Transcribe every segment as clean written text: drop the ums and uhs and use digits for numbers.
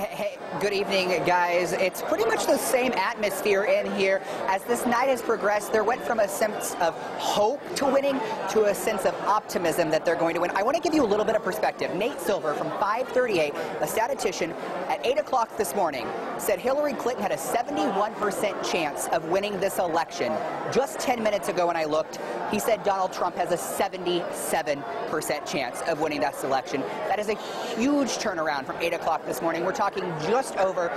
Hey, good evening, guys. It's pretty much the same atmosphere in here. As this night has progressed, there went from a sense of hope to winning to a sense of optimism that they're going to win. I want to give you a little bit of perspective. Nate Silver from 538, a statistician, at 8 o'clock this morning, said Hillary Clinton had a 71% chance of winning this election. Just 10 minutes ago when I looked, he said Donald Trump has a 77% chance of winning this election. That is a huge turnaround from 8 o'clock this morning. We're talking just over,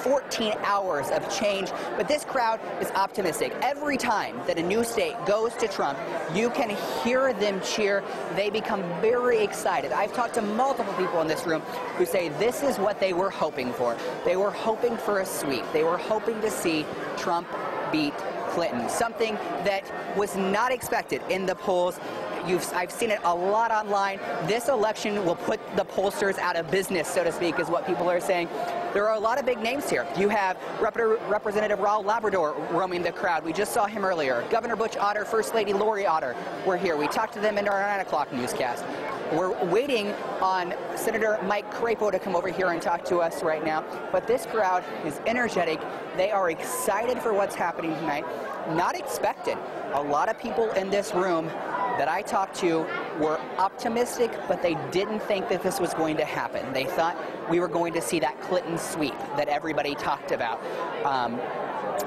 14 hours of change. But this crowd is optimistic. Every time that a new state goes to Trump, you can hear them cheer. They become very excited. I've talked to multiple people in this room who say this is what they were hoping for. They were hoping for a sweep. They were hoping to see Trump beat Clinton, something that was not expected in the polls. I've seen it a lot online. This election will put the pollsters out of business, so to speak, is what people are saying. There are a lot of big names here. You have Representative Raul Labrador roaming the crowd. We just saw him earlier. Governor Butch Otter, First Lady Lori Otter were here. We talked to them in our 9 o'clock newscast. We're waiting on Senator Mike Crapo to come over here and talk to us right now. But this crowd is energetic. They are excited for what's happening tonight. Not expected. A lot of people in this room that I talked to were optimistic, but they didn't think that this was going to happen. They thought we were going to see that Clinton sweep that everybody talked about.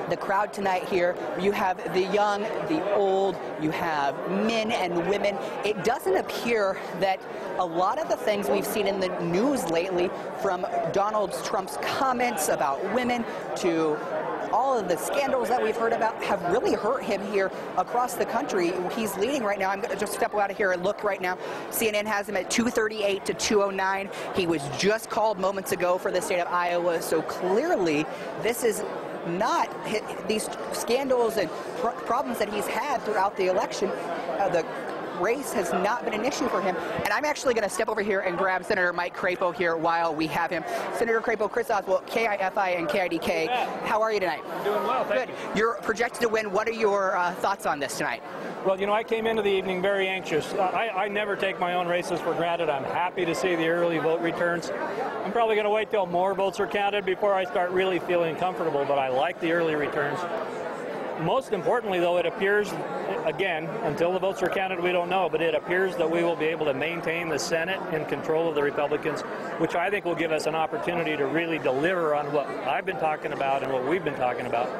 The crowd tonight here, you have the young, the old, you have men and women. It doesn't appear that a lot of the things we've seen in the news lately, from Donald Trump's comments about women to all of the scandals that we've heard about, have really hurt him here across the country. He's leading right now. I'm going to just step out of here and look right now. CNN has him at 238 to 209. He was just called moments ago for the state of Iowa. So clearly, this is not these scandals and problems that he's had throughout the election. The race has not been an issue for him. And I'm actually going to step over here and grab Senator Mike Crapo here while we have him. Senator Crapo, Chris Oswalt, KIFI and KIDK. How are you tonight? I'm doing well, thank you. You're projected to win. What are your thoughts on this tonight? Well, I came into the evening very anxious. I never take my own races for granted. I'm happy to see the early vote returns. I'm probably going to wait till more votes are counted before I start really feeling comfortable, but I like the early returns. Most importantly, though, it appears, again, until the votes are counted, we don't know, but it appears that we will be able to maintain the Senate in control of the Republicans, which I think will give us an opportunity to really deliver on what I've been talking about and what we've been talking about.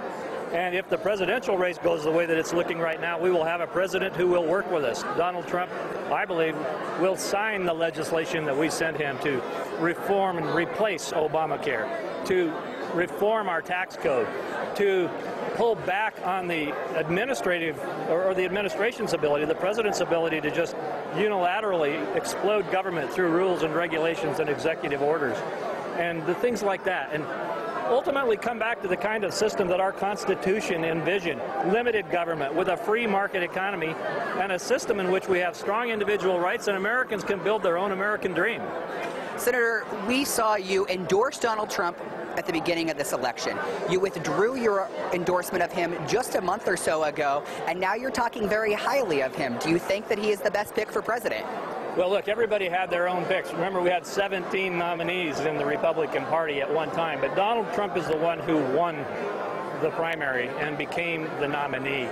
And if the presidential race goes the way that it's looking right now, we will have a president who will work with us. Donald Trump, I believe, will sign the legislation that we sent him to reform and replace Obamacare, to reform our tax code, to pull back on the administrative or the administration's ability, the president's ability to just unilaterally explode government through rules and regulations and executive orders and the things like that. And ultimately come back to the kind of system that our Constitution envisioned: limited government with a free market economy and a system in which we have strong individual rights and Americans can build their own American dream. Senator, we saw you endorse Donald Trump at the beginning of this election. You withdrew your endorsement of him just a month or so ago, and now you're talking very highly of him. Do you think that he is the best pick for president? Well, look, everybody had their own picks. Remember, we had 17 nominees in the Republican Party at one time, but Donald Trump is the one who won the primary and became the nominee.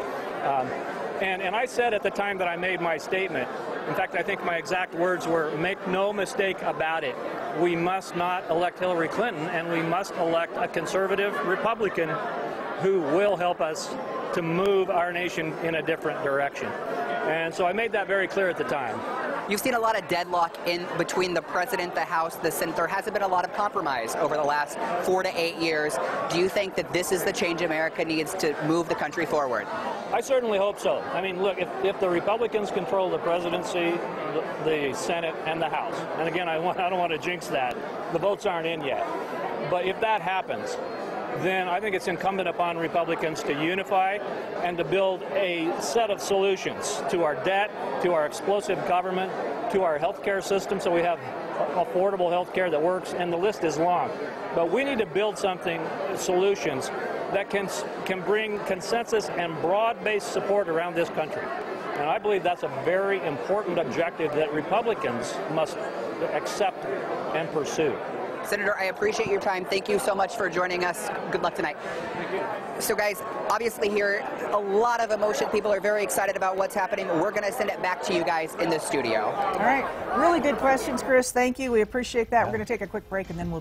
And I said at the time that I made my statement, in fact, I think my exact words were, make no mistake about it. We must not elect Hillary Clinton, and we must elect a conservative Republican who will help us to move our nation in a different direction. And so I made that very clear at the time. You've seen a lot of deadlock in between the president, the House, the Senate. There hasn't been a lot of compromise over the last 4 to 8 years. Do you think that this is the change America needs to move the country forward? I certainly hope so. I mean, look, if the Republicans control the presidency, the Senate, and the House, and again, I don't want to jinx that. The votes aren't in yet. But if that happens, then I think it's incumbent upon Republicans to unify and to build a set of solutions to our debt, to our explosive government, to our health care system, so we have affordable health care that works, and the list is long. But we need to build solutions that can bring consensus and broad-based support around this country. And I believe that's a very important objective that Republicans must accept and pursue. Senator, I appreciate your time. Thank you so much for joining us. Good luck tonight. Thank you. So guys, obviously here, a lot of emotion. People are very excited about what's happening. We're going to send it back to you guys in the studio. All right. Really good questions, Chris. Thank you. We appreciate that. We're going to take a quick break and then we'll